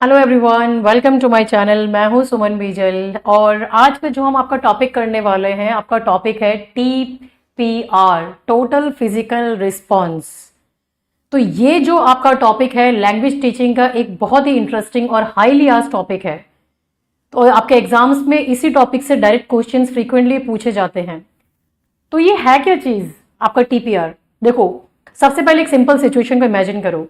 Hello everyone, welcome to my channel. मैं हूं सुमन बीजल और आज का जो हम आपका टॉपिक करने वाले हैं, आपका टॉपिक है TPR, टोटल फिजिकल रिस्पॉन्स। तो ये जो आपका टॉपिक है लैंग्वेज टीचिंग का एक बहुत ही इंटरेस्टिंग और हाईली आस्क्ड टॉपिक है। तो आपके एग्जाम्स में इसी टॉपिक से डायरेक्ट क्वेश्चंस फ्रीक्वेंटली पूछे जाते हैं। तो ये है क्या चीज आपका TPR? देखो, सबसे पहले एक सिंपल सिचुएशन को इमेजिन करो।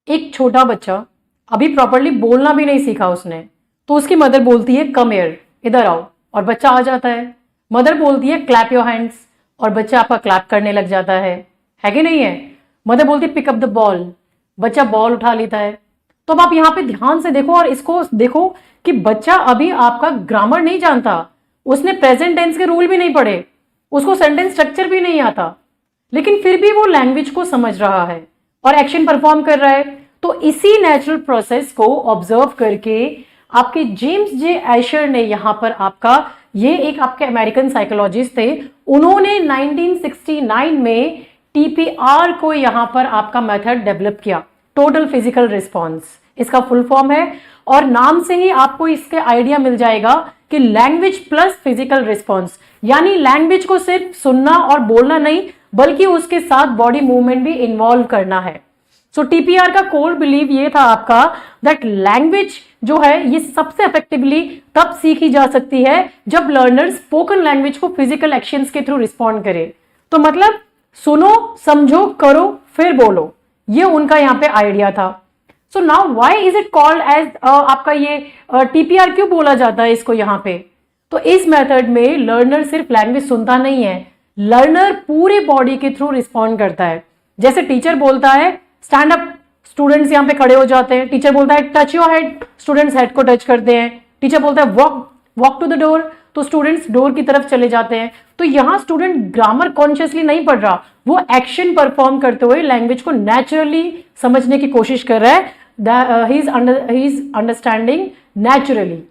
एक छोटा बच्चा अभी प्रॉपरली बोलना भी नहीं सीखा उसने, तो उसकी मदर बोलती है कम हियर, इधर आओ, और बच्चा आ जाता है। मदर बोलती है क्लैप योर हैंड्स, और बच्चा आपका क्लैप करने लग जाता है कि नहीं है? मदर बोलती है पिक अप द बॉल, बच्चा बॉल उठा लेता है। तो अब आप यहाँ पे ध्यान से देखो और इसको देखो कि बच्चा अभी आपका ग्रामर नहीं जानता, उसने प्रेजेंट टेंस के रूल भी नहीं पढ़े, उसको सेंटेंस स्ट्रक्चर भी नहीं आता, लेकिन फिर भी वो लैंग्वेज को समझ रहा है और एक्शन परफॉर्म कर रहा है। तो इसी नेचुरल प्रोसेस को ऑब्जर्व करके आपके जेम्स जे एशर ने यहां पर आपका, ये एक आपके अमेरिकन साइकोलॉजिस्ट थे, उन्होंने 1969 में TPR को यहां पर आपका मेथड डेवलप किया, टोटल फिजिकल रिस्पॉन्स इसका फुल फॉर्म है। और नाम से ही आपको इसके आइडिया मिल जाएगा कि लैंग्वेज प्लस फिजिकल रिस्पॉन्स, यानी लैंग्वेज को सिर्फ सुनना और बोलना नहीं, बल्कि उसके साथ बॉडी मूवमेंट भी इन्वॉल्व करना है। सो TPR का कोर बिलीव ये था आपका दैट लैंग्वेज जो है ये सबसे इफेक्टिवली तब सीखी जा सकती है जब लर्नर स्पोकन लैंग्वेज को फिजिकल एक्शंस के थ्रू रिस्पॉन्ड करे। तो मतलब सुनो, समझो, करो, फिर बोलो, ये उनका यहाँ पे आइडिया था। So now why is it called as आपका ये TPR क्यों बोला जाता है इसको यहाँ पे? तो इस मेथड में लर्नर सिर्फ लैंग्वेज सुनता नहीं है, लर्नर पूरे बॉडी के थ्रू रिस्पॉन्ड करता है। जैसे टीचर बोलता है स्टैंड अप, स्टूडेंट्स यहां पे खड़े हो जाते हैं। टीचर बोलता है touch your head, students head को टच करते हैं। टीचर बोलता है वॉक टू द डोर, तो स्टूडेंट्स डोर की तरफ चले जाते हैं। तो यहां स्टूडेंट ग्रामर कॉन्शियसली नहीं पढ़ रहा, वो एक्शन परफॉर्म करते हुए लैंग्वेज को नेचुरली समझने की कोशिश कर रहा है। ही इज अंडरस्टैंडिंग नेचुरली,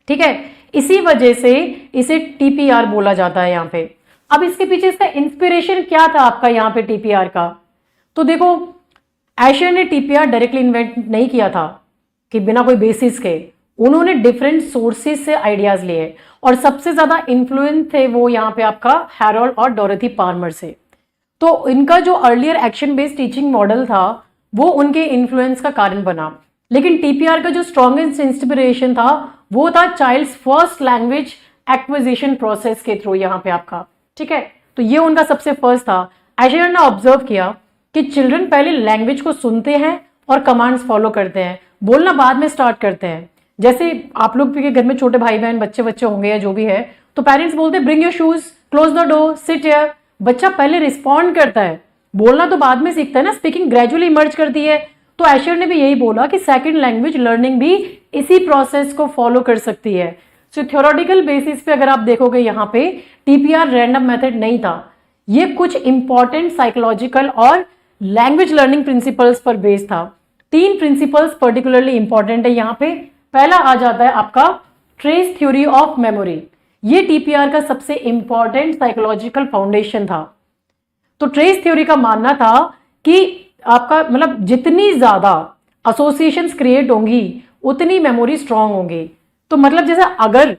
ठीक है। इसी वजह से इसे TPR बोला जाता है यहाँ पे। अब इसके पीछे इसका इंस्पिरेशन क्या था आपका यहाँ पे TPR का? तो देखो, एशर ने TPR डायरेक्टली इन्वेंट नहीं किया था कि बिना कोई बेसिस के, उन्होंने डिफरेंट सोर्सेज से आइडियाज लिए और सबसे ज्यादा इन्फ्लुएंस थे वो यहाँ पे आपका हैरोल्ड और डोरोथी पार्मर से। तो इनका जो earlier action based teaching model था वो उनके इन्फ्लुएंस का कारण बना, लेकिन TPR का जो स्ट्रॉन्गेस्ट इंस्पिरेशन था वो था child's first language acquisition process के थ्रू यहाँ पे आपका, ठीक है। तो ये उनका सबसे फर्स्ट था। एशर ने ऑब्जर्व किया कि चिल्ड्रन पहले लैंग्वेज को सुनते हैं और कमांड्स फॉलो करते हैं, बोलना बाद में स्टार्ट करते हैं। जैसे आप लोग के घर में छोटे भाई बहन बच्चे होंगे या जो भी है, तो पेरेंट्स बोलते हैं bring your shoes, close the door, sit here. बच्चा पहले रिस्पॉन्ड करता है, बोलना तो बाद में सीखता है ना, स्पीकिंग ग्रेजुअली इमर्ज करती है। तो एशर ने भी यही बोला कि सेकेंड लैंग्वेज लर्निंग भी इसी प्रोसेस को फॉलो कर सकती है। सो थ्योरेटिकल बेसिस पे अगर आप देखोगे यहाँ पे TPR रैंडम मेथड नहीं था, ये कुछ इंपॉर्टेंट साइकोलॉजिकल और लैंग्वेज लर्निंग प्रिंसिपल्स पर बेस था। 3 प्रिंसिपल्स पर्टिकुलरली इंपॉर्टेंट है यहाँ पे। पहला आ जाता है आपका ट्रेस थ्योरी ऑफ मेमोरी, ये TPR का सबसे इंपॉर्टेंट साइकोलॉजिकल फाउंडेशन था। तो ट्रेस थ्योरी का मानना था कि आपका मतलब जितनी ज्यादा एसोसिएशंस क्रिएट होंगी उतनी मेमोरी स्ट्रांग होंगी। तो मतलब जैसे अगर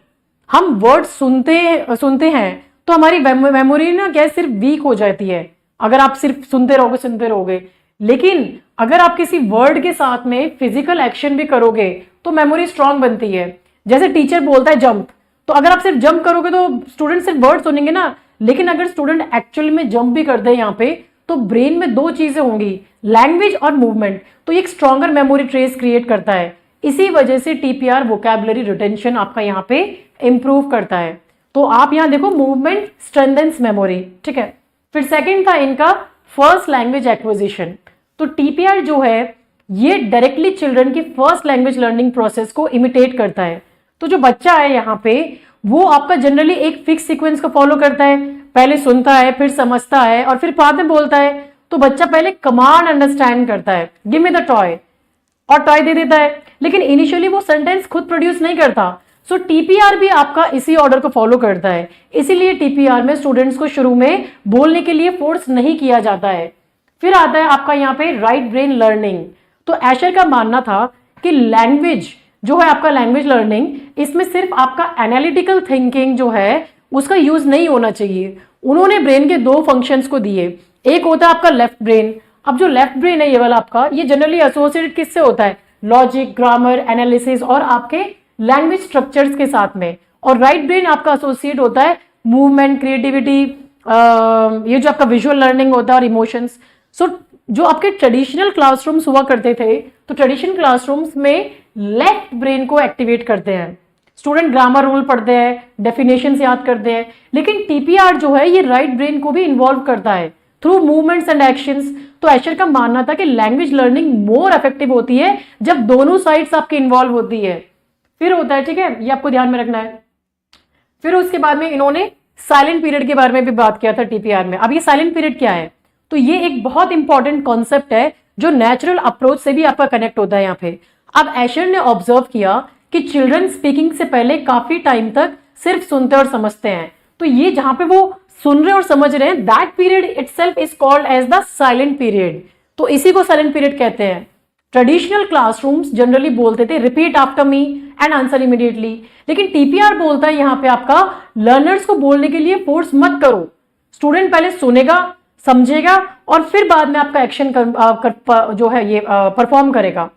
हम वर्ड सुनते हैं तो हमारी मेमोरी ना क्या सिर्फ वीक हो जाती है अगर आप सिर्फ सुनते रहोगे, लेकिन अगर आप किसी वर्ड के साथ में फिजिकल एक्शन भी करोगे तो मेमोरी स्ट्रांग बनती है। जैसे टीचर बोलता है जंप, तो अगर आप सिर्फ जंप करोगे तो स्टूडेंट सिर्फ वर्ड सुनेंगे ना, लेकिन अगर स्टूडेंट एक्चुअली में जंप भी करते हैं यहाँ पे तो ब्रेन में 2 चीजें होंगी, लैंग्वेज और मूवमेंट, तो एक स्ट्रॉन्गर मेमोरी ट्रेस क्रिएट करता है। इसी वजह से TPR वोकैबुलरी रिटेंशन आपका यहाँ पे इंप्रूव करता है। तो आप यहाँ देखो मूवमेंट स्ट्रेंथेंस मेमोरी, ठीक है। फिर सेकंड था इनका फर्स्ट लैंग्वेज एक्विजिशन। तो TPR जो है ये डायरेक्टली चिल्ड्रन की फर्स्ट लैंग्वेज लर्निंग प्रोसेस को इमिटेट करता है। तो जो बच्चा है यहाँ पे वो आपका जनरली एक फिक्स सीक्वेंस को फॉलो करता है, पहले सुनता है, फिर समझता है और फिर बाद में बोलता है। तो बच्चा पहले कमांड अंडरस्टैंड करता है, गिव मी द टॉय, और टॉय दे देता है, लेकिन इनिशियली वो सेंटेंस खुद प्रोड्यूस नहीं करता। सो TPR भी आपका इसी ऑर्डर को फॉलो करता है, इसीलिए TPR में स्टूडेंट्स को शुरू में बोलने के लिए फोर्स नहीं किया जाता है। फिर आता है आपका यहाँ पे राइट ब्रेन लर्निंग। तो एशर का मानना था कि लैंग्वेज जो है आपका लैंग्वेज लर्निंग, इसमें सिर्फ आपका एनालिटिकल थिंकिंग जो है उसका यूज नहीं होना चाहिए। उन्होंने ब्रेन के दो फंक्शंस को दिए, एक होता है आपका लेफ्ट ब्रेन। अब जो लेफ्ट ब्रेन है ये वाला आपका, ये जनरली एसोसिएटेड किससे होता है? लॉजिक, ग्रामर, एनालिसिस और आपके लैंग्वेज स्ट्रक्चर्स के साथ में। और राइट ब्रेन आपका एसोसिएट होता है मूवमेंट, क्रिएटिविटी, ये जो आपका विजुअल लर्निंग होता है और इमोशंस। सो जो आपके ट्रेडिशनल क्लासरूम्स हुआ करते थे, तो ट्रेडिशनल क्लासरूम्स में लेफ्ट ब्रेन को एक्टिवेट करते हैं, स्टूडेंट ग्रामर रूल पढ़ते हैं, डेफिनेशंस याद करते हैं। लेकिन टीपीआर जो है ये राइट ब्रेन को भी इन्वॉल्व करता है थ्रू मूवमेंट्स एंड एक्शंस। तो एशर का मानना था कि लैंग्वेज लर्निंग मोर इफेक्टिव होती है जब दोनों साइड्स आपकी इन्वॉल्व होती है। फिर होता है, ठीक है, ये आपको ध्यान में रखना है। फिर उसके बाद में इन्होंने साइलेंट पीरियड के बारे में भी बात किया था टीपीआर में। अब ये साइलेंट पीरियड क्या है? तो ये एक बहुत इंपॉर्टेंट कॉन्सेप्ट है जो नेचुरल अप्रोच से भी आपका कनेक्ट होता है यहाँ पे। अब एशर ने ऑब्जर्व किया कि चिल्ड्रन स्पीकिंग से पहले काफी टाइम तक सिर्फ सुनते और समझते हैं। तो ये जहां पे वो सुन रहे और समझ रहे हैं, that period itself is called as the silent period. तो इसी को साइलेंट पीरियड कहते हैं। ट्रेडिशनल क्लासरूम्स जनरली बोलते थे repeat after me and answer immediately, लेकिन टीपीआर बोलता है यहाँ पे आपका लर्नर्स को बोलने के लिए फोर्स मत करो। स्टूडेंट पहले सुनेगा, समझेगा और फिर बाद में आपका एक्शन जो है ये परफॉर्म करेगा।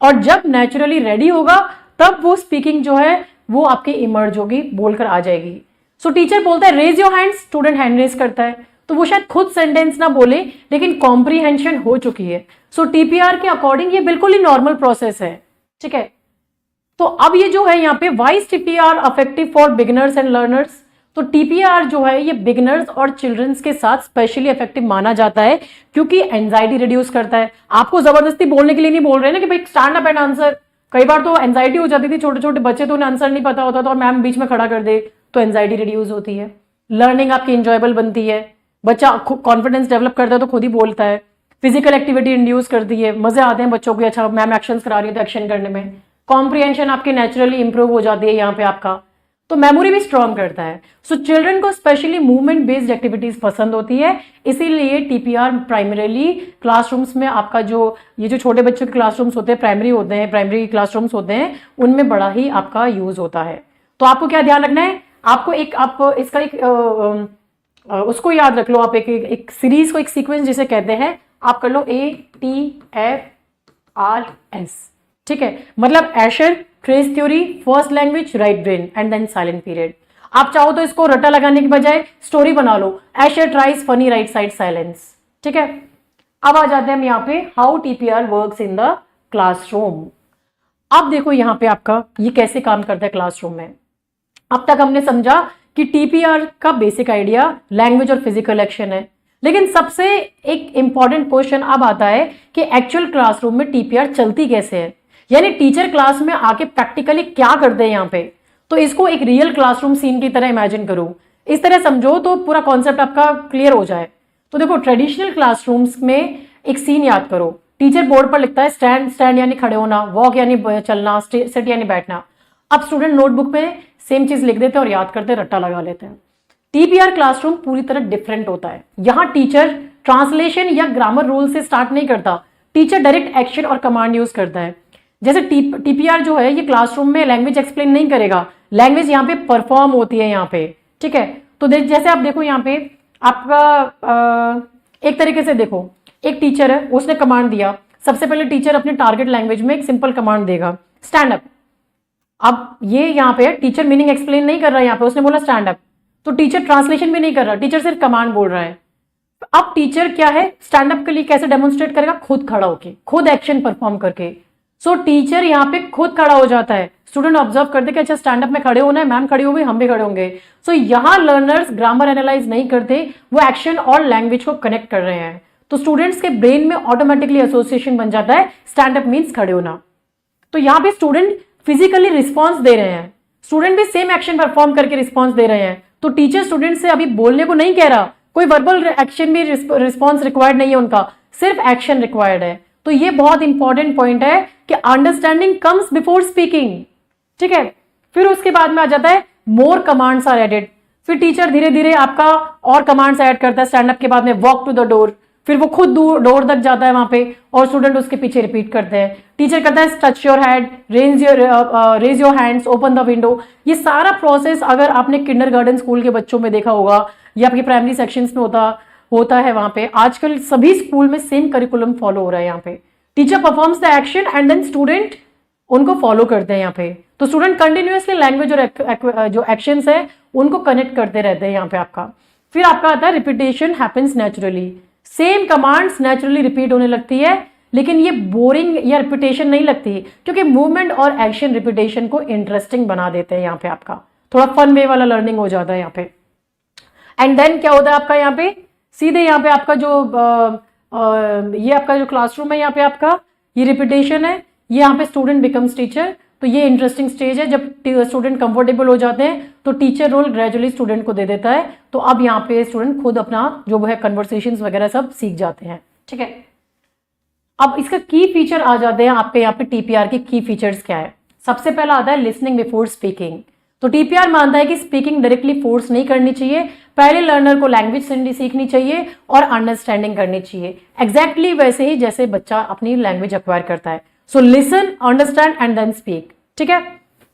और जब नेचुरली रेडी होगा तब वो स्पीकिंग जो है वो आपकी इमर्ज होगी, बोलकर आ जाएगी। सो टीचर बोलता है raise your hands, student hand raise करता है। तो वो शायद खुद सेंटेंस ना बोले लेकिन कॉम्प्रीहेंशन हो चुकी है। सो टीपीआर के अकॉर्डिंग ये बिल्कुल ही नॉर्मल प्रोसेस है, ठीक है। तो अब ये जो है यहाँ पे why is TPR effective for beginners and learners? तो टीपीआर जो है ये बिगिनर्स और चिल्ड्रंस के साथ स्पेशली इफेक्टिव माना जाता है क्योंकि एंजाइटी रिड्यूस करता है। आपको जबरदस्ती बोलने के लिए नहीं बोल रहे ना कि भाई स्टैंड अप एंड आंसर। कई बार तो एंजाइटी हो जाती थी, छोटे छोटे बच्चे तो उन्हें आंसर नहीं पता होता था और मैम बीच में खड़ा कर दे तो एंजाइटी रिड्यूस होती है, लर्निंग आपकी इंजॉयबल बनती है, बच्चा कॉन्फिडेंस डेवलप करता है तो खुद ही बोलता है, फिजिकल एक्टिविटी इंड्यूस करती है, मजे आते हैं बच्चों को, अच्छा मैम एक्शन करा रही है तो एक्शन करने में, कॉम्प्रिहेंशन आपकी नेचुरली इंप्रूव हो जाती है यहाँ पे आपका, तो मेमोरी भी स्ट्रॉन्ग करता है। सो चिल्ड्रन को स्पेशली मूवमेंट बेस्ड एक्टिविटीज पसंद होती है, इसीलिए टीपीआर प्राइमरीली क्लासरूम्स में आपका जो ये जो छोटे बच्चों के क्लासरूम्स होते हैं, प्राइमरी क्लासरूम्स होते हैं, उनमें बड़ा ही आपका यूज होता है। तो आपको क्या ध्यान रखना है, आपको आप इसका उसको याद रख लो, आप एक सीरीज को, एक सीक्वेंस जिसे कहते हैं, आप कर लो ATFRS, ठीक है। मतलब Asher, trace theory, first language, right brain and then silent period. आप चाहो तो इसको रट्टा लगाने के बजाय स्टोरी बना लो, Asher tries funny right side silence, ठीक है। अब आ जाते हैं हम यहाँ पे how TPR works in the classroom. अब देखो यहाँ पे आपका ये कैसे काम करता है क्लासरूम में। अब तक हमने समझा कि टीपीआर का बेसिक आइडिया लैंग्वेज और फिजिकल एक्शन है, लेकिन सबसे एक इंपॉर्टेंट क्वेश्चन अब आता है कि एक्चुअल क्लासरूम में टीपीआर चलती कैसे है, यानी टीचर क्लास में आके प्रैक्टिकली क्या करते हैं यहाँ पे। तो इसको एक रियल क्लासरूम सीन की तरह इमेजिन करो, इस तरह समझो तो पूरा कॉन्सेप्ट आपका क्लियर हो जाए। तो देखो ट्रेडिशनल क्लासरूम्स में एक सीन याद करो, टीचर बोर्ड पर लिखता है स्टैंड यानी खड़े होना, वॉक यानी चलना, सिट यानी बैठना। अब स्टूडेंट नोटबुक में सेम चीज लिख देते हैं और याद करते हैं, रट्टा लगा लेते हैं। टीपीआर क्लासरूम पूरी तरह डिफरेंट होता है। यहाँ टीचर ट्रांसलेशन या ग्रामर रूल से स्टार्ट नहीं करता, टीचर डायरेक्ट एक्शन और कमांड यूज करता है। जैसे टीपीआर जो है ये क्लासरूम में लैंग्वेज एक्सप्लेन नहीं करेगा, लैंग्वेज यहाँ पे परफॉर्म होती है यहाँ पे, ठीक है। तो जैसे आप देखो यहाँ पे आपका एक तरीके से देखो, एक टीचर है, उसने कमांड दिया, सबसे पहले टीचर अपने टारगेट लैंग्वेज में एक सिंपल कमांड देगा, स्टैंड अप। अब ये यहाँ पे टीचर मीनिंग एक्सप्लेन नहीं कर रहा है, यहाँ पे उसने बोला स्टैंड अप, तो टीचर ट्रांसलेशन भी नहीं कर रहा, टीचर सिर्फ कमांड बोल रहा है। अब टीचर क्या है, स्टैंड अप के लिए कैसे डेमोन्स्ट्रेट करेगा, खुद खड़ा होके, खुद एक्शन परफॉर्म करके। सो टीचर यहाँ पे खुद खड़ा हो जाता है, स्टूडेंट ऑब्जर्व करते कि अच्छा स्टैंड अप में खड़े होना है, मैम खड़ी हो गई, हम भी खड़े होंगे। सो यहाँ लर्नर्स ग्रामर एनालाइज नहीं करते, वो एक्शन और लैंग्वेज को कनेक्ट कर रहे हैं। तो स्टूडेंट्स के ब्रेन में ऑटोमेटिकली एसोसिएशन बन जाता है, स्टैंड अप मीन्स खड़े होना। तो यहाँ पे स्टूडेंट फिजिकली रिस्पॉन्स दे रहे हैं, स्टूडेंट भी सेम एक्शन परफॉर्म करके रिस्पॉन्स दे रहे हैं। तो टीचर स्टूडेंट से अभी बोलने को नहीं कह रहा, कोई वर्बल एक्शन भी रिस्पॉन्स रिक्वायर्ड नहीं है उनका, सिर्फ एक्शन रिक्वायर्ड है। तो ये बहुत इंपॉर्टेंट पॉइंट है कि अंडरस्टैंडिंग कम्स बिफोर स्पीकिंग, ठीक है। फिर उसके बाद में आ जाता है मोर कमांड्स आर एडेड। फिर टीचर धीरे धीरे आपका और कमांड्स ऐड करता है, स्टैंड अप के बाद में वॉक टू द डोर, फिर वो खुद डोर तक जाता है वहां पे और स्टूडेंट उसके पीछे रिपीट करते हैं। टीचर कहता है touch your head, raise your hands, open the window. ये सारा प्रोसेस अगर आपने किंडरगार्टन स्कूल के बच्चों में देखा होगा या आपके प्राइमरी सेक्शंस में होता है वहां पे। आजकल सभी स्कूल में सेम करिकुलम फॉलो हो रहा है। यहाँ पे teacher performs the action and then student उनको फॉलो करते हैं यहाँ पे। तो स्टूडेंट कंटिन्यूअसली लैंग्वेज और जो एक्शंस है उनको कनेक्ट करते रहते हैं यहाँ पे आपका। फिर आपका आता है repetition happens naturally. Same commands naturally repeat होने लगती है, लेकिन ये बोरिंग या रिपीटेशन नहीं लगती, क्योंकि मूवमेंट और एक्शन रिपीटेशन को इंटरेस्टिंग बना देते हैं यहाँ पे आपका। थोड़ा फन वे वाला लर्निंग हो जाता है यहाँ पे। एंड देन क्या होता है आपका यहाँ पे, सीधे यहाँ पे आपका जो ये आपका जो क्लासरूम है यहाँ पे आपका, ये रिपीटेशन है, ये यहाँ पे स्टूडेंट बिकम्स टीचर। तो ये इंटरेस्टिंग स्टेज है जब स्टूडेंट कंफर्टेबल हो जाते हैं तो टीचर रोल ग्रेजुअली स्टूडेंट को दे देता है। तो अब यहाँ पे स्टूडेंट खुद अपना जो है कन्वर्सेशंस वगैरह सब सीख जाते हैं। ठीक है, अब इसका की फीचर आ जाते हैं आपके यहाँ पे। टीपीआर के की फीचर्स क्या है? सबसे पहला आता है लिसनिंग बिफोर स्पीकिंग। तो टीपीआर मानता है कि स्पीकिंग डायरेक्टली फोर्स नहीं करनी चाहिए, पहले लर्नर को लैंग्वेज सीखनी चाहिए और अंडरस्टैंडिंग करनी चाहिए, एग्जैक्टली वैसे ही जैसे बच्चा अपनी लैंग्वेज एक्वायर करता है। So listen, understand and then speak. ठीक है,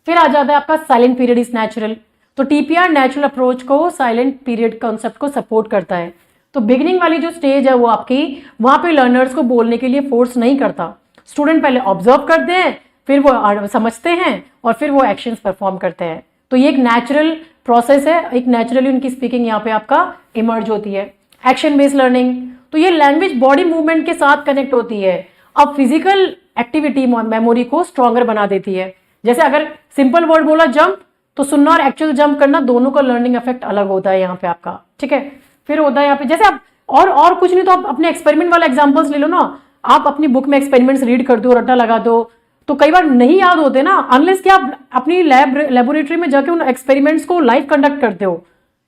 फिर आ जाता है आपका साइलेंट पीरियड इज नेचुरल। तो टीपीआर नेचुरल अप्रोच को, साइलेंट पीरियड कॉन्सेप्ट को सपोर्ट करता है। तो बिगिनिंग वाली जो स्टेज है वो आपकी, वहां पे लर्नर्स को बोलने के लिए फोर्स नहीं करता। स्टूडेंट पहले ऑब्जर्व करते हैं, फिर वो समझते हैं और फिर वो एक्शंस परफॉर्म करते हैं। तो ये एक नेचुरल प्रोसेस है, एक नेचुरली उनकी स्पीकिंग यहाँ पे आपका इमर्ज होती है। एक्शन बेस्ड लर्निंग, तो ये लैंग्वेज बॉडी मूवमेंट के साथ कनेक्ट होती है। अब फिजिकल एक्टिविटी मेमोरी को स्ट्रॉन्गर बना देती है। जैसे अगर सिंपल वर्ड बोला जंप, तो सुनना और एक्चुअल जंप करना दोनों का लर्निंग इफेक्ट अलग होता है यहाँ पे आपका। ठीक है, फिर होता है यहाँ पे जैसे आप और कुछ नहीं तो आप अपने एक्सपेरिमेंट वाला एग्जांपल्स ले लो ना। आप अपनी बुक में एक्सपेरिमेंट्स रीड करते हो, रट्टा लगा दो, तो कई बार नहीं याद होते ना, अनलेस कि आप अपनी लेबोरेटरी में जाके उन एक्सपेरिमेंट्स को लाइव कंडक्ट करते हो,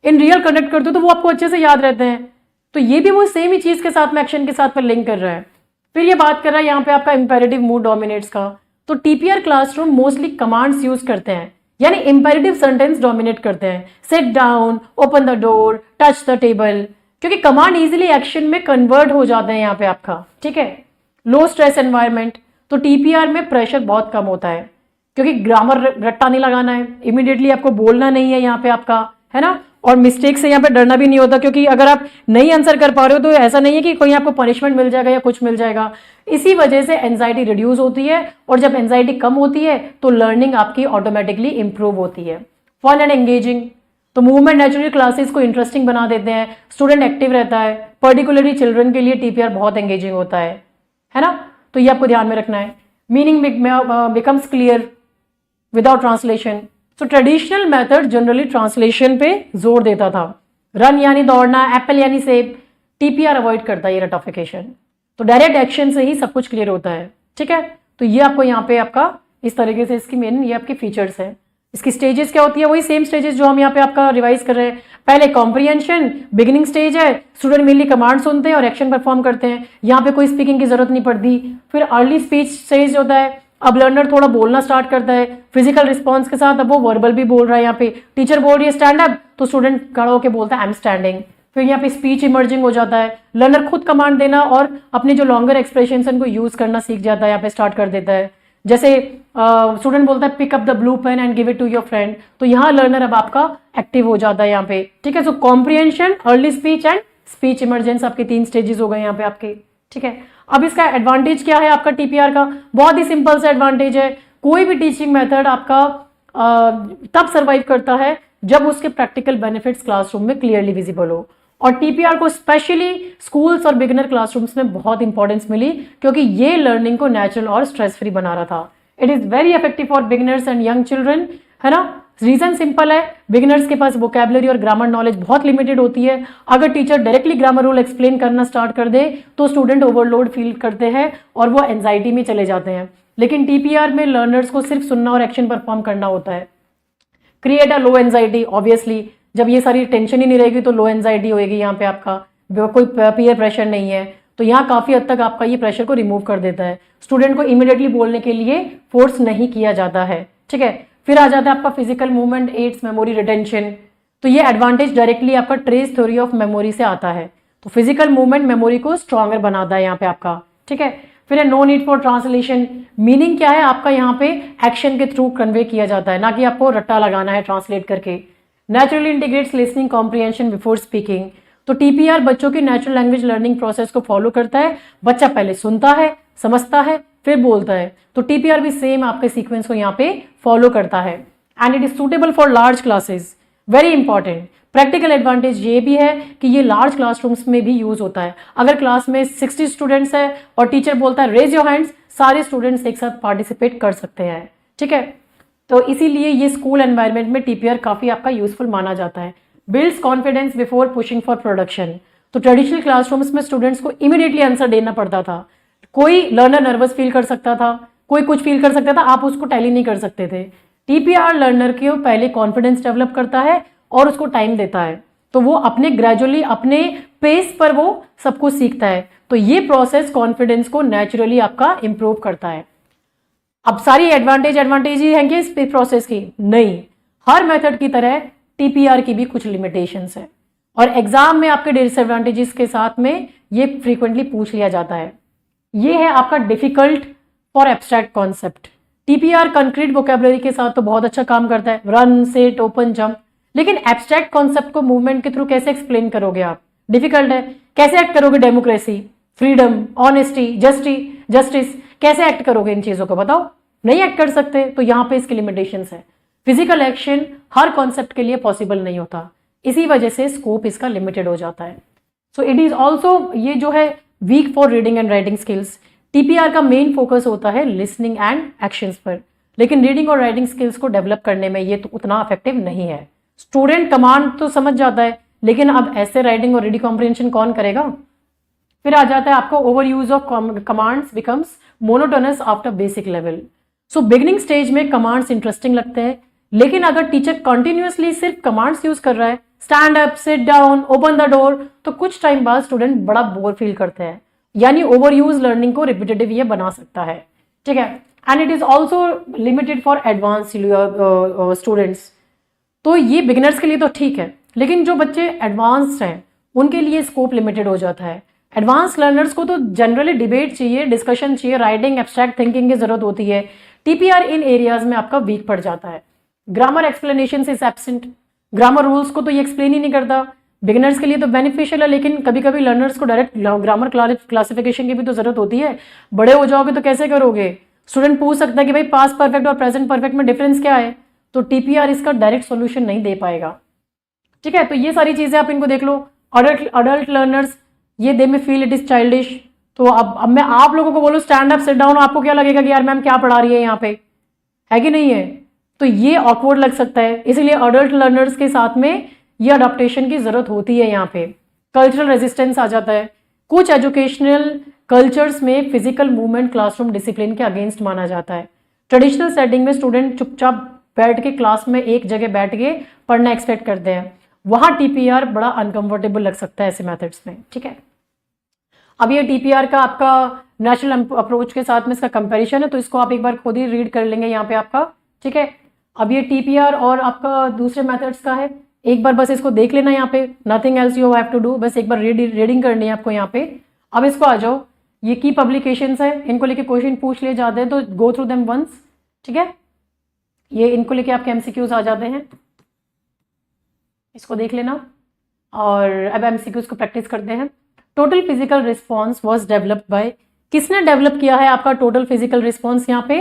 इन रियल कंडक्ट करते हो, तो वो आपको अच्छे से याद रहते हैं। तो ये भी वो सेम ही चीज के साथ में एक्शन के साथ में लिंक कर रहा है। फिर ये बात कर रहा है यहाँ पे आपका इंपेरेटिव मूड डोमिनेट्स का। तो TPR classroom mostly commands use करते हैं, यानी इंपेरेटिव सेंटेंस डोमिनेट करते हैं। Sit down, open the door, touch the table, क्योंकि कमांड इजीली एक्शन में कन्वर्ट हो जाते हैं यहाँ पे आपका। ठीक है, लो स्ट्रेस एनवायरनमेंट, तो टीपीआर में प्रेशर बहुत कम होता है, क्योंकि ग्रामर रट्टा नहीं लगाना है, इमीडिएटली आपको बोलना नहीं है यहाँ पे आपका, है ना। और मिस्टेक से यहाँ पे डरना भी नहीं होता, क्योंकि अगर आप नहीं आंसर कर पा रहे हो तो ऐसा नहीं है कि कोई आपको पनिशमेंट मिल जाएगा या कुछ मिल जाएगा। इसी वजह से एंजाइटी रिड्यूस होती है, और जब एंजाइटी कम होती है तो लर्निंग आपकी ऑटोमेटिकली इंप्रूव होती है। फन एंड एंगेजिंग, तो मूवमेंट नेचुरली क्लासेस को इंटरेस्टिंग बना देते हैं, स्टूडेंट एक्टिव रहता है। पर्टिकुलरली चिल्ड्रन के लिए टीपीआर बहुत एंगेजिंग होता है ना। तो ये आपको ध्यान में रखना है। Meaning becomes clear without translation. तो ट्रेडिशनल मेथड जनरली ट्रांसलेशन पे जोर देता था। रन यानी दौड़ना, एप्पल यानी सेब, टीपीआर अवॉइड करता है ये रटिफिकेशन। तो डायरेक्ट एक्शन से ही सब कुछ क्लियर होता है। ठीक है, तो ये आपको यहाँ पे आपका इस तरीके से इसकी मेन ये आपकी फीचर्स है। इसकी स्टेजेस क्या होती है, वही सेम स्टेजेस जो हम यहाँ पे आपका रिवाइज कर रहे हैं। पहले कॉम्प्रिहेंशन, बिगिनिंग स्टेज है, स्टूडेंट मेनली कमांड सुनते हैं और एक्शन परफॉर्म करते हैं, यहाँ पे कोई स्पीकिंग की जरूरत नहीं पड़ती। फिर अर्ली स्पीच स्टेज होता है, अब लर्नर थोड़ा बोलना स्टार्ट करता है फिजिकल रिस्पॉन्स के साथ, अब वो वर्बल भी बोल रहा है। यहाँ पे टीचर बोल रही है स्टैंड अप, तो स्टूडेंट खड़ा होकर बोलता है आई एम स्टैंडिंग। फिर यहाँ पे स्पीच इमर्जिंग हो जाता है, लर्नर खुद कमांड देना और अपने जो लॉन्गर एक्सप्रेशन उनको यूज करना सीख जाता है, यहाँ पे स्टार्ट कर देता है। जैसे स्टूडेंट बोलता है pick up the blue pen and give it to your friend, तो यहाँ लर्नर अब आपका एक्टिव हो जाता है यहाँ पे। ठीक है, so comprehension, early speech and speech emergence आपके 3 स्टेजेस हो गए यहाँ पे आपके। ठीक है, अब इसका एडवांटेज क्या है आपका टीपीआर का? बहुत ही सिंपल सा एडवांटेज है। कोई भी टीचिंग मेथड आपका तब सर्वाइव करता है जब उसके प्रैक्टिकल बेनिफिट्स क्लासरूम में क्लियरली विजिबल हो। और टीपीआर को स्पेशली स्कूल्स और बिगिनर क्लासरूम्स में बहुत इंपॉर्टेंस मिली, क्योंकि ये लर्निंग को नेचुरल और स्ट्रेस फ्री बना रहा था। It is very effective for beginners and young children, है ना। रीजन सिंपल है, बिगिनर्स के पास वोकैबुलरी और ग्रामर नॉलेज बहुत लिमिटेड होती है। अगर teacher directly grammar rule explain करना स्टार्ट कर दे तो स्टूडेंट ओवरलोड फील करते हैं और वो एंजाइटी में चले जाते हैं। लेकिन टीपीआर में लर्नर्स को सिर्फ सुनना और एक्शन परफॉर्म करना होता है। Create a low anxiety, obviously जब ये सारी टेंशन ही नहीं रहेगी तो लो एंजाइटी होएगी यहाँ पे आपका, कोई पीयर प्रेशर नहीं है, तो यहाँ काफी हद तक आपका ये प्रेशर को रिमूव कर देता है। स्टूडेंट को इमीडिएटली बोलने के लिए फोर्स नहीं किया जाता है। ठीक है, फिर आ जाता है आपका physical movement aids memory retention. तो ये एडवांटेज डायरेक्टली आपका ट्रेस थ्योरी ऑफ मेमोरी से आता है। तो फिजिकल मूवमेंट मेमोरी को स्ट्रॉन्गर बनाता है यहाँ पे आपका, ठीक है। फिर है no need for translation, meaning क्या है आपका यहाँ पे एक्शन के थ्रू कन्वे किया जाता है, ना कि आपको रट्टा लगाना है ट्रांसलेट करके। Naturally integrates listening comprehension before speaking, तो टीपीआर बच्चों की नेचुरल लैंग्वेज लर्निंग प्रोसेस को फॉलो करता है। बच्चा पहले सुनता है, समझता है, फिर बोलता है, तो टीपीआर भी सेम आपके सीक्वेंस को यहाँ पे फॉलो करता है। And it is suitable for large classes, very important. Practical advantage ये भी है कि ये लार्ज क्लासरूम्स में भी यूज होता है। अगर क्लास में 60 स्टूडेंट्स है और टीचर बोलता है रेज योर हैंड्स, सारे स्टूडेंट्स एक साथ पार्टिसिपेट कर सकते हैं, ठीक है। तो इसीलिए ये स्कूल एनवायरनमेंट में टीपीआर काफी आपका यूजफुल माना जाता है। Builds confidence before pushing for production, तो ट्रेडिशनल क्लासरूम्स में स्टूडेंट्स को इमीडिएटली आंसर देना पड़ता था। कोई लर्नर नर्वस फील कर सकता था, कोई कुछ फील कर सकता था, आप उसको टैली नहीं कर सकते थे। टीपीआर लर्नर को पहले कॉन्फिडेंस डेवलप करता है और उसको टाइम देता है, तो वो अपने ग्रेजुअली अपने पेस पर वो सब कुछ सीखता है। तो ये प्रोसेस कॉन्फिडेंस को नेचुरली आपका इंप्रूव करता है। अब सारी एडवांटेज ही हैं कि इस प्रोसेस की? नहीं, हर मेथड की तरह टीपीआर की भी कुछ लिमिटेशंस है, और एग्जाम में आपके डिसएडवांटेजेस के साथ में ये फ्रीक्वेंटली पूछ लिया जाता है। ये है आपका difficult for abstract concept. TPR concrete vocabulary के साथ तो बहुत अच्छा काम करता है, रन, सिट, ओपन, जंप, लेकिन एब्स्ट्रैक्ट कॉन्सेप्ट को मूवमेंट के थ्रू कैसे एक्सप्लेन करोगे आप? डिफिकल्ट है। कैसे एक्ट करोगे डेमोक्रेसी, फ्रीडम, ऑनेस्टी, जस्टिस, कैसे एक्ट करोगे इन चीजों को? बताओ, नहीं एक्ट कर सकते। तो यहाँ पे इसकी लिमिटेशंस है। फिजिकल एक्शन हर कॉन्सेप्ट के लिए पॉसिबल नहीं होता, इसी वजह से स्कोप इसका लिमिटेड हो जाता है। सो इट इज ऑल्सो, ये जो है weak for reading and writing skills. TPR का मेन फोकस होता है लिसनिंग एंड एक्शंस पर, लेकिन रीडिंग और राइटिंग स्किल्स को डेवलप करने में ये तो उतना इफेक्टिव नहीं है। स्टूडेंट कमांड तो समझ जाता है, लेकिन अब ऐसे राइटिंग और रीडिंग कॉम्प्रिहेंशन कौन करेगा? फिर आ जाता है आपको over use of commands becomes monotonous after basic level. So beginning stage में कमांड्स इंटरेस्टिंग लगते हैं, लेकिन अगर टीचर कंटिन्यूअसली सिर्फ कमांड्स यूज कर रहा है, stand up, sit down, open the door, तो कुछ टाइम बाद स्टूडेंट बड़ा बोर फील करते हैं। यानी ओवर यूज लर्निंग को रिपीटेटिव ये बना सकता है, ठीक है। And it is also limited for advance students. तो ये बिगिनर्स के लिए तो ठीक है, लेकिन जो बच्चे एडवांस्ड हैं उनके लिए स्कोप लिमिटेड हो जाता है। एडवांस लर्नर्स को तो जनरली डिबेट चाहिए, डिस्कशन चाहिए, राइटिंग, एब्स्ट्रैक्ट थिंकिंग की जरूरत होती है। टीपीआर इन एरियाज में आपका वीक पड़ जाता है। Grammar explanation is absent, grammar rules को तो ये एक्सप्लेन ही नहीं करता। बिगिनर्स के लिए तो बेनिफिशियल है, लेकिन कभी कभी लर्नर्स को डायरेक्ट ग्रामर क्लासिफिकेशन की भी तो जरूरत होती है। बड़े हो जाओगे तो कैसे करोगे? स्टूडेंट पूछ सकता है कि भाई पास्ट परफेक्ट और प्रेजेंट परफेक्ट में डिफरेंस क्या है, तो टीपीआर इसका डायरेक्ट सॉल्यूशन नहीं दे पाएगा, ठीक है। तो ये सारी चीजें आप इनको देख लो। अडल्ट लर्नर्स, ये दे में फील इट इज चाइल्डिश। तो अब मैं आप लोगों को बोलूं स्टैंड अप, सिट डाउन, आपको क्या लगेगा कि यार मैम क्या पढ़ा रही है यहाँ पे, है कि नहीं है? तो ये ऑकवर्ड लग सकता है, इसीलिए अडल्ट लर्नर्स के साथ में ये अडॉप्टेशन की जरूरत होती है। यहाँ पे कल्चरल रेजिस्टेंस आ जाता है। कुछ एजुकेशनल कल्चर्स में फिजिकल मूवमेंट क्लासरूम डिसिप्लिन के अगेंस्ट माना जाता है। ट्रेडिशनल सेटिंग में स्टूडेंट चुपचाप बैठ के क्लास में एक जगह बैठ के पढ़ना एक्सपेक्ट करते हैं, वहां टीपीआर बड़ा अनकंफर्टेबल लग सकता है ऐसे मेथड्स में, ठीक है। अब ये टीपीआर का आपका नेचुरल अप्रोच के साथ में इसका कंपैरिजन है, तो इसको आप एक बार खुद ही रीड कर लेंगे यहाँ पे आपका, ठीक है। अब ये टीपीआर और आपका दूसरे मेथड्स का है, एक बार बस इसको देख लेना यहाँ पे, nothing else you have to do, बस एक बार रीडिंग करनी है आपको यहाँ पे। अब इसको आ जाओ, ये की पब्लिकेशंस है, इनको लेके क्वेश्चन पूछ लिए जाते हैं, तो गो थ्रू देम वंस, ठीक है। ये इनको लेके आपके एमसीक्यूज आ जाते हैं, इसको देख लेना। और अब एमसीक्यूज को प्रैक्टिस करते हैं। Total physical response was developed by, किसने डेवलप किया है आपका टोटल फिजिकल रिस्पॉन्स? यहाँ पे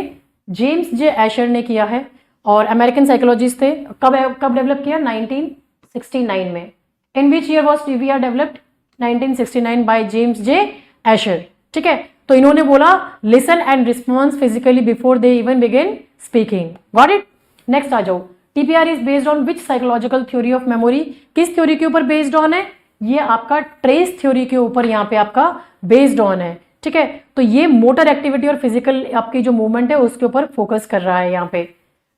जेम्स जे एशर ने किया है, और अमेरिकन साइकोलॉजिस्ट थे। कब डेवलप किया? 1969 में। In which year was TPR developed? 1969 by James J Asher, ठीक है। तो इन्होंने बोला listen and response physically before they even begin speaking. Got it? Next आ जाओ। TPR is based on which psychological theory of memory, किस थ्योरी के ऊपर बेस्ड ऑन है? ये आपका ट्रेस थ्योरी के ऊपर यहाँ पे आपका बेस्ड ऑन है, ठीक है। तो ये मोटर एक्टिविटी और फिजिकल आपकी जो मूवमेंट है उसके ऊपर फोकस कर रहा है यहाँ पे।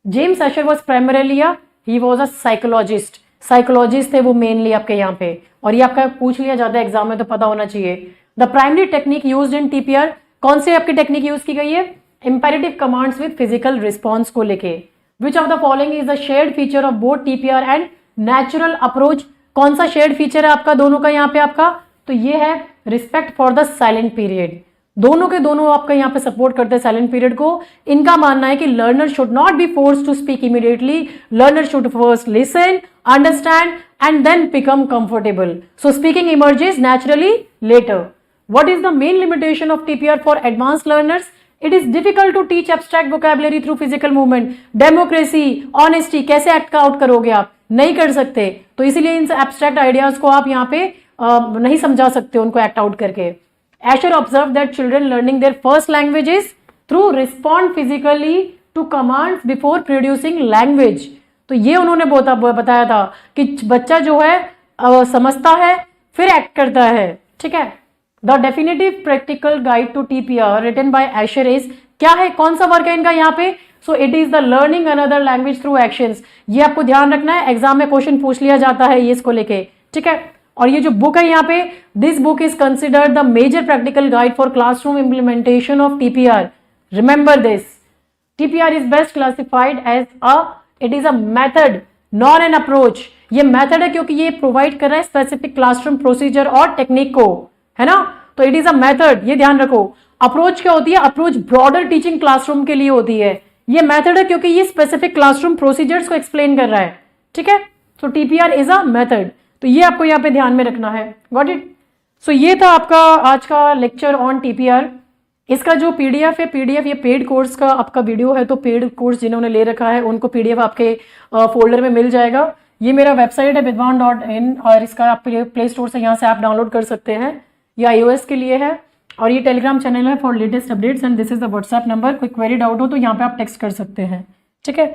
James Asher was primarily he was a psychologist, psychologist थे वो मेनली आपके यहाँ पे, और ये आपका पूछ लिया जाता है एग्जाम में तो पता होना चाहिए। The primary technique used in TPR, कौन से आपकी टेक्निक यूज की गई है? Imperative commands with physical response को लेके। Which of the following is the shared feature of both TPR and natural approach, कौन सा शेयर्ड फीचर है आपका दोनों का यहाँ पे आपका? तो ये है respect for the silent period. दोनों के दोनों आपका यहाँ पे सपोर्ट करते हैं साइलेंट पीरियड को। इनका मानना है कि learner should not be force to speak immediately, learner should first listen, understand and then become comfortable, so speaking emerges naturally later. What is the main limitation of TPR for advanced learners? It is difficult to teach abstract vocabulary through physical movement. Democracy, honesty, कैसे act out करोगे आप? नहीं कर सकते, तो इसीलिए इन abstract ideas को आप यहाँ पे नहीं समझा सकते उनको एक्ट आउट करके। Asher observed that children learning their first languages through respond physically to commands before producing language. तो ये उन्होंने बताया था कि बच्चा जो है समझता है फिर एक्ट करता है, ठीक है। The definitive practical guide to TPR written by Asher is, क्या है, कौन सा वर्क है इनका यहाँ पे? So it is the learning another language through actions. ये आपको ध्यान रखना है, एग्जाम में क्वेश्चन पूछ लिया जाता है ये इसको लेके, ठीक है। और ये जो बुक है यहाँ पे, this book is considered the major practical guide for classroom implementation of TPR. Remember this, TPR is best classified as it is a method not an approach. ये मेथड है क्योंकि ये प्रोवाइड कर रहा है स्पेसिफिक क्लासरूम प्रोसीजर और technique को, है ना। तो इट इज अ मेथड, ये ध्यान रखो। अप्रोच क्या होती है? अप्रोच ब्रॉडर टीचिंग क्लासरूम के लिए होती है। ये मेथड है क्योंकि ये स्पेसिफिक क्लासरूम प्रोसीजर्स को एक्सप्लेन कर रहा है, ठीक है। सो टीपीआर इज अ मेथड, तो ये आपको यहाँ पे ध्यान में रखना है। Got it? सो ये था आपका आज का लेक्चर ऑन टीपीआर। इसका जो पीडीएफ है, पीडीएफ ये पेड कोर्स का आपका वीडियो है, तो पेड कोर्स जिन्होंने ले रखा है उनको पीडीएफ आपके फोल्डर में मिल जाएगा। ये मेरा वेबसाइट है vidwan.in और इसका आप प्ले स्टोर से यहाँ से आप डाउनलोड कर सकते हैं। ये iOS के लिए है और ये टेलीग्राम चैनल है for latest updates and this is the WhatsApp number. कोई क्वेरी डाउट हो तो यहाँ पे आप टेक्स्ट कर सकते हैं, ठीक है।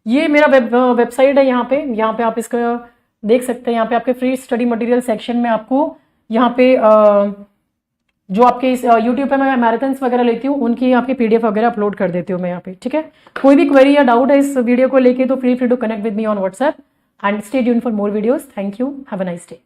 ये मेरा वेबसाइट है, यहाँ पे आप इसका देख सकते हैं। यहाँ पे आपके फ्री स्टडी मटेरियल सेक्शन में आपको यहाँ पे जो आपके इस यूट्यूब पे मैं मैराथन्स वगैरह लेती हूँ उनकी आपके पीडीएफ वगैरह अपलोड कर देती हूँ मैं यहाँ पे, ठीक है। कोई भी क्वेरी या डाउट है इस वीडियो को लेके तो feel free to connect with me on WhatsApp and stay tuned for more videos. Thank you, have a nice day.